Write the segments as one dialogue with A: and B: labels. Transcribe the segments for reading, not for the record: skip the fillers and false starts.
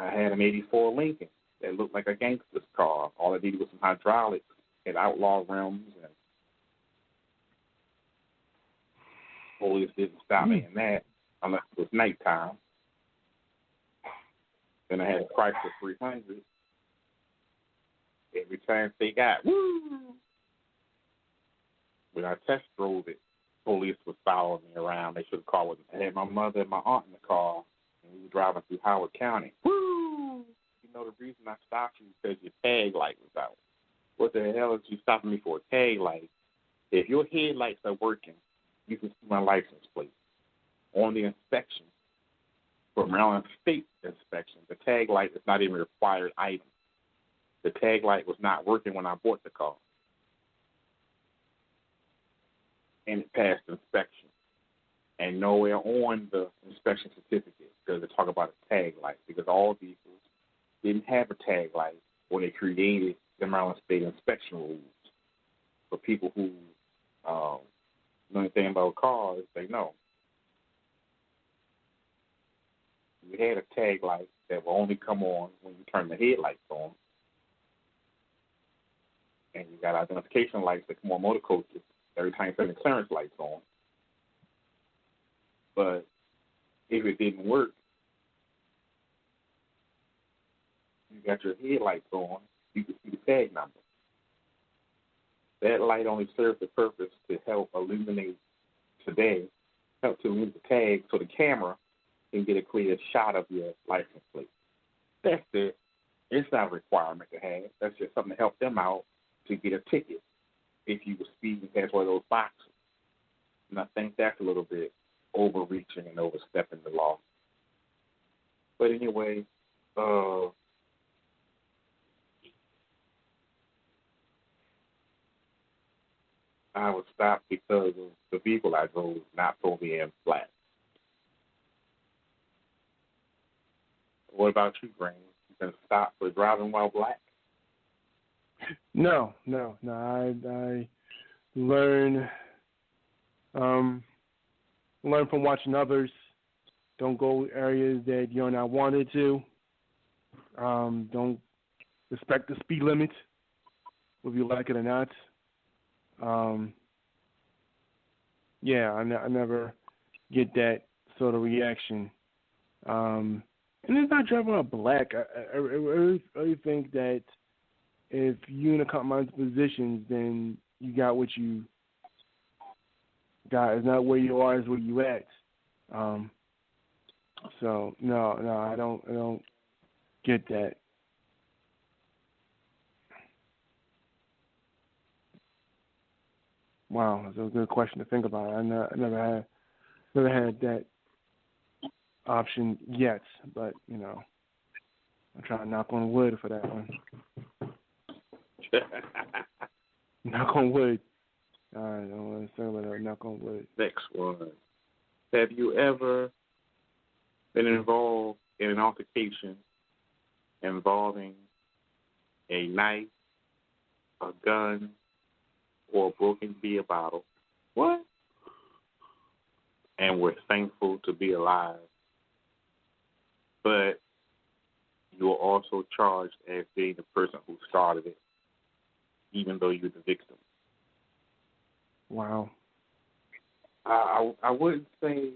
A: I had an 84 Lincoln that looked like a gangster's car. All it needed was some hydraulics and outlaw rims, and police didn't stop me in that unless it was nighttime. Then I had a Chrysler 300. Every chance they got, woo! When I test drove it, police was following me around. They should have called me. I had my mother and my aunt in the car, and we were driving through Howard County. Woo! You know, the reason I stopped you is because your tag light was out. What the hell is you stopping me for a tag light? If your headlights are working, you can see my license plate. On the inspection, for Maryland State inspection, the tag light is not even a required item. The tag light was not working when I bought the car. And it passed inspection. And nowhere on the inspection certificate does it talk about a tag light, because all vehicles didn't have a tag light when they created the Maryland State inspection rules. For people who know anything about cars, they know. We had a tag light that will only come on when you turn the headlights on. And you got identification lights that come on motor coaches every time you turn the clearance lights on. But if it didn't work, you got your headlights on, you can see the tag number. That light only serves the purpose to help illuminate today, help to illuminate the tag so the camera can get a clear shot of your license plate. That's it. It's not a requirement to have. That's just something to help them out to get a ticket if you were speeding past one of those boxes. And I think that's a little bit overreaching and overstepping the law. But anyway, I was stopped because of the vehicle I drove not supposed to be in black. What about you, Green? You been stopped for driving while black?
B: No. I learn from watching others. Don't go areas that you're not wanted to. Don't respect the speed limit, whether you like it or not. I never get that sort of reaction. And it's not driving while black. I really think that if you're in a compromised position, then you got what you got. It's not where you are, it's where you at. So no, I don't get that. Wow, that's a good question to think about. I never had that option yet, but I'm trying to knock on wood for that one. Knock on wood. I don't want to say about that. Knock on wood.
A: Next one. Have you ever been involved in an altercation involving a knife, a gun, or a broken beer bottle? What? And we're thankful to be alive. But you are also charged as being the person who started it, even though you're the victim.
B: Wow.
A: I wouldn't say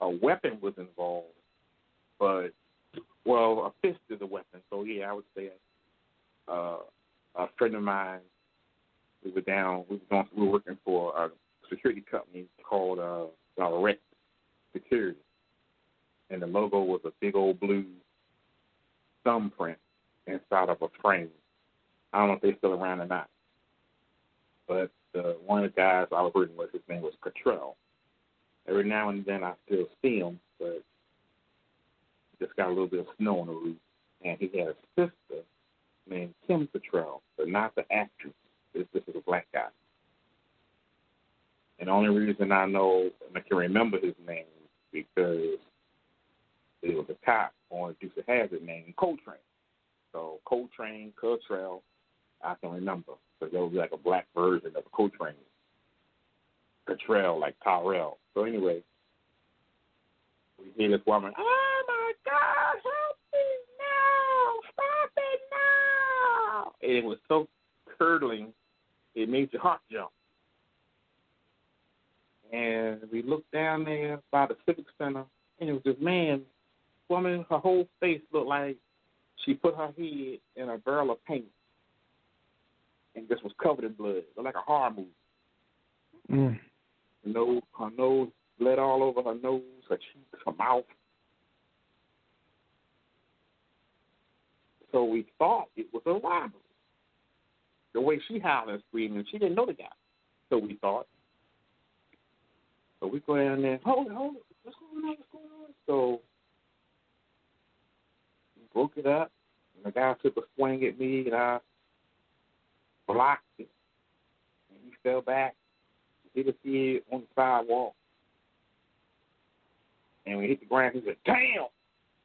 A: a weapon was involved, but, well, a fist is a weapon. So, yeah, I would say a friend of mine, we were working for a security company called Direct Security. And the logo was a big old blue thumbprint inside of a frame. I don't know if they're still around or not. But one of the guys I was working with, his name was Cottrell. Every now and then I still see him, but just got a little bit of snow on the roof. And he had a sister named Kim Cottrell, but not the actress. This is a black guy. And the only reason I know and I can remember his name is because it was a cop on Dukes of Hazzard named Coltrane. So Coltrane, Cottrell, I can remember. So there was like a black version of Coltrane. Cottrell, like Tyrell. So anyway, we hear this woman, oh my God, it was so curdling, it made your heart jump. And we looked down there by the Civic Center, and it was this woman, her whole face looked like she put her head in a barrel of paint and just was covered in blood. It looked like a horror movie.
B: Mm.
A: Her nose bled all over her nose, her cheeks, her mouth. So we thought it was a robbery. The way she howled and screaming, she didn't know the guy. So we thought. So we go down there, hold it. What's going on? So we broke it up, and the guy took a swing at me, and I blocked it. And he fell back, hit his head on the sidewalk. And when he hit the ground, he said, "Damn!"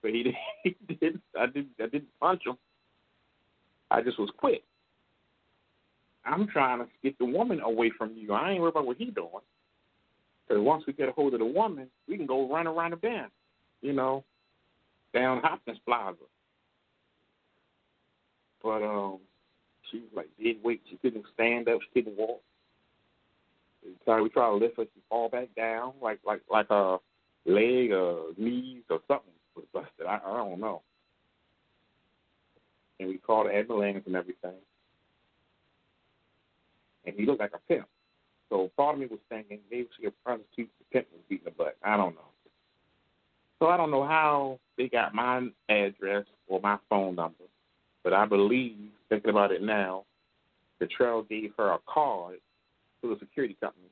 A: But I didn't punch him. I just was quick. I'm trying to get the woman away from you. I ain't worried about what he's doing. Because once we get a hold of the woman, we can go run around the bend, down Hopkins Plaza. But she was like dead weight. She couldn't stand up. She couldn't walk. We tried to lift her. She fall back down like her leg or knees or something was busted. I don't know. And we called the ambulance and everything. And he looked like a pimp. So part of me was thinking maybe she a prostitute, the pimp was beating the butt. I don't know. So I don't know how they got my address or my phone number, but I believe, thinking about it now, the trail gave her a card to the security company,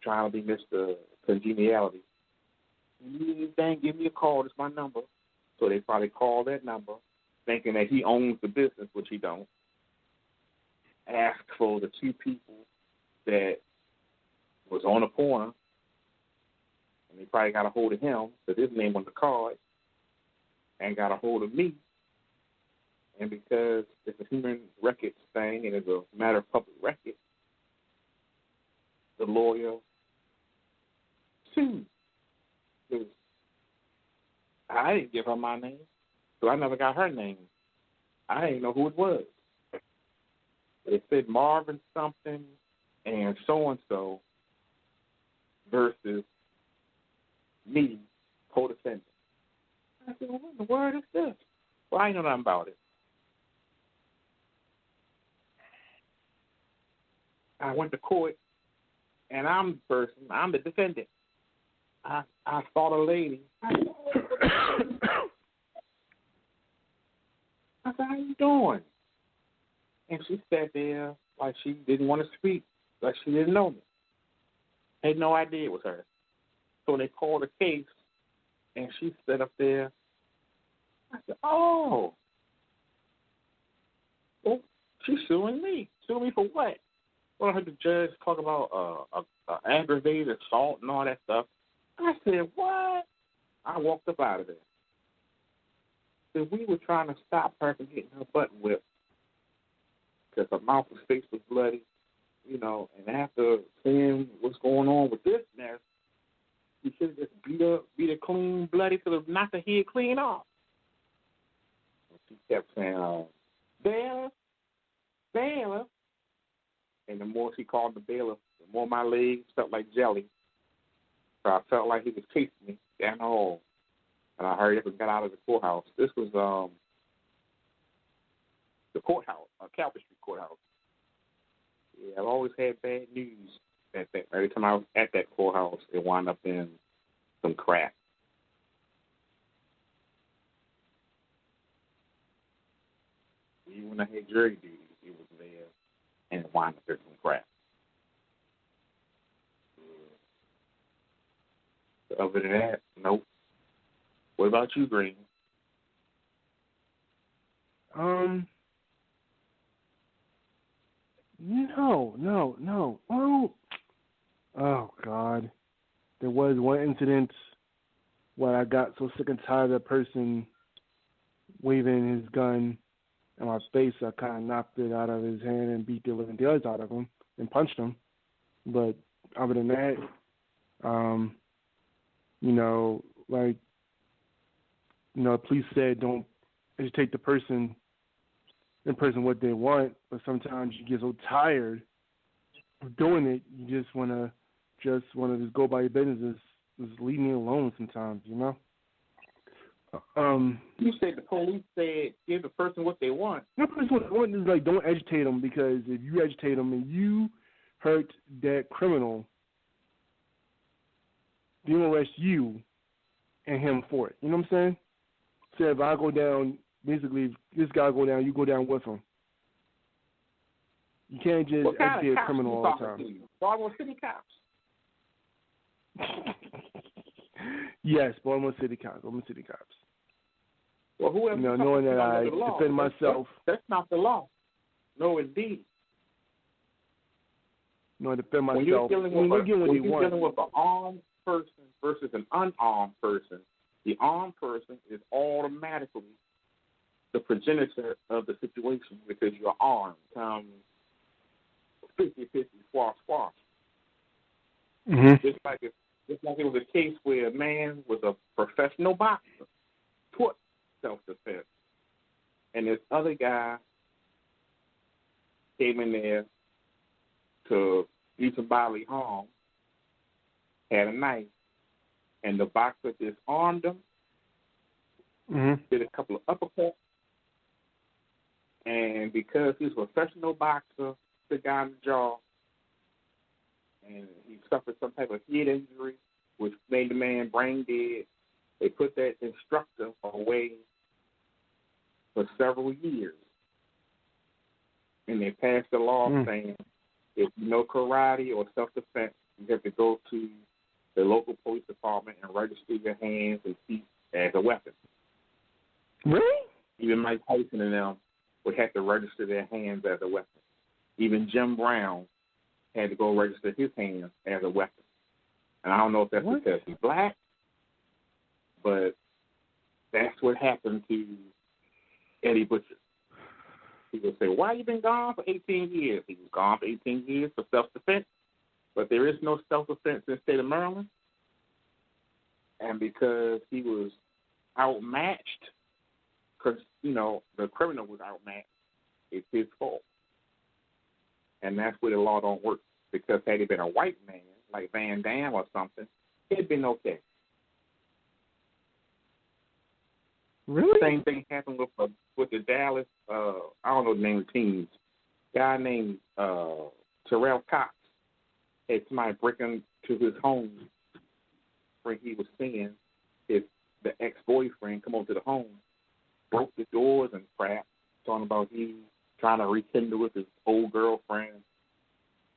A: trying to be Mr. Congeniality. You need anything, give me a call. It's my number. So they probably called that number, thinking that he owns the business, which he don't. Asked for the two people that was on the corner, and they probably got a hold of him, because his name on the card, and got a hold of me. And because it's a human records thing and it's a matter of public record, the lawyer sued. I didn't give her my name, so I never got her name. I didn't know who it was. It said Marvin something and so versus me, co-defendant. I said, well, what in the world is this? Well, I know nothing about it. I went to court, and I'm the defendant. I saw the lady. I said, how you doing? And she sat there like she didn't want to speak, like she didn't know me. Had no idea it was her. So they called the case, and she sat up there. I said, oh, well, she's suing me. Suing me for what? Well, I heard the judge talk about aggravated assault and all that stuff. I said, what? I walked up out of there. So we were trying to stop her from getting her butt whipped, because her mouth and face was bloody, and after seeing what's going on with this mess, she should have just beat her clean, bloody, to knock her head clean off. And she kept saying, bailiff. And the more she called the bailiff, the more my legs felt like jelly. So I felt like he was chasing me down the hall. And I hurried up and got out of the courthouse. This was the courthouse, Calvert Street Courthouse. Yeah, I've always had bad news. Every time I was at that courthouse, it wound up in some crap. Even when I had jury duty, it was there, and it wound up in some crap. Yeah. Other than that, nope. What about you, Green?
B: No. Oh, God. There was one incident where I got so sick and tired of the person waving his gun in my face, I kind of knocked it out of his hand and beat the living daylights out of him and punched him. But other than that, the police said don't agitate the person the person what they want, but sometimes you get so tired of doing it, you just wanna just go by your business, just leave me alone sometimes, you know.
A: You said the police said give the person what they want.
B: The person what they want is like don't agitate them, because if you agitate them and you hurt that criminal, they're gonna arrest you and him for it. You know what I'm saying? So if I go down, basically, if this guy go down, you go down with him. You can't just agitate a criminal all the time.
A: Baltimore City cops.
B: Yes, Baltimore City cops.
A: Well, whoever
B: knowing that I defend myself.
A: That's not the law. No, indeed.
B: No, I defend myself.
A: When you're dealing with an armed person versus an unarmed person, the armed person is automatically the progenitor of the situation because you're armed. 50-50, squash.
B: Mm-hmm.
A: Just like it was a case where a man was a professional boxer, taught self-defense, and this other guy came in there to do some bodily harm, had a knife, and the boxer disarmed him, did a couple of uppercuts, and because he's a professional boxer, the guy in the jaw, and he suffered some type of head injury, which made the man brain dead. They put that instructor away for several years, and they passed a law saying if you know karate or self-defense, you have to go to the local police department and register your hands and feet as a weapon.
B: Really?
A: Even Mike Tyson and them would have to register their hands as a weapon. Even Jim Brown had to go register his hands as a weapon. And I don't know if that's because he's black, but that's what happened to Eddie Butcher. People say, why you been gone for 18 years? He was gone for 18 years for self-defense, but there is no self-defense in the state of Maryland. And because he was outmatched, because, the criminal was outmatched, it's his fault. And that's where the law don't work. Because had he been a white man, like Van Damme or something, it'd been okay.
B: Really?
A: Same thing happened with the Dallas, I don't know the name of the teams. Guy named Terrell Cox had somebody break into his home where he was seeing the ex-boyfriend come over to the home, broke the doors and crap, talking about he trying to rekindle with his old girlfriend.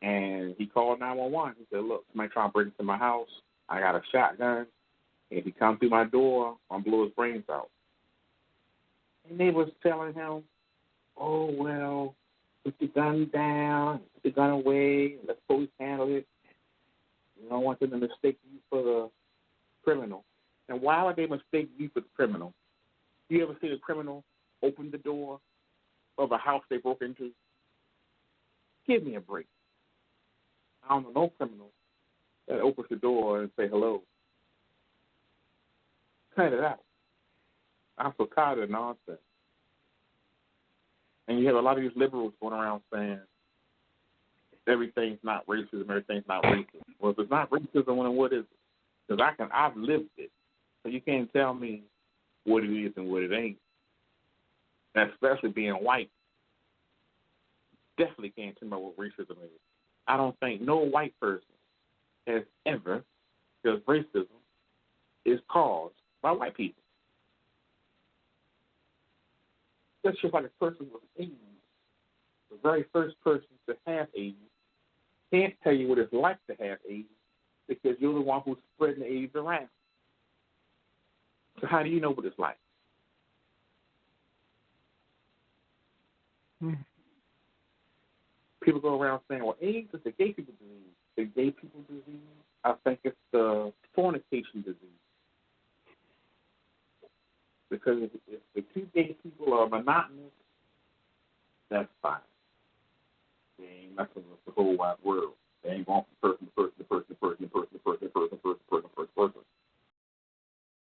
A: And he called 911. He said, look, somebody trying to break into my house. I got a shotgun. And if he comes through my door, I'm going to blow his brains out. And they was telling him, oh, well, put the gun down, put the gun away, let the police handle it. You don't want them to mistake you for the criminal. And why would they mistake you for the criminal? You ever see a criminal open the door of a house they broke into? Give me a break. I don't know no criminal that opens the door and say hello. Cut it out. I'm so tired of nonsense. And you have a lot of these liberals going around saying everything's not racism, everything's not racism. Well, if it's not racism, then what is it? Because I've lived it. So you can't tell me what it is and what it ain't. And especially being white. Definitely can't tell me what racism is. I don't think no white person has ever, because racism is caused by white people. That's just like a person with AIDS. The very first person to have AIDS can't tell you what it's like to have AIDS because you're the one who's spreading the AIDS around. So how do you know what it's like? People go around saying, well, AIDS is the gay people disease. The gay people disease, I think it's the fornication disease. Because if the two gay people are monotonous, that's fine. They ain't messing with the whole wide world. They ain't going from person to person to person to person to person to person to person to person to person to person.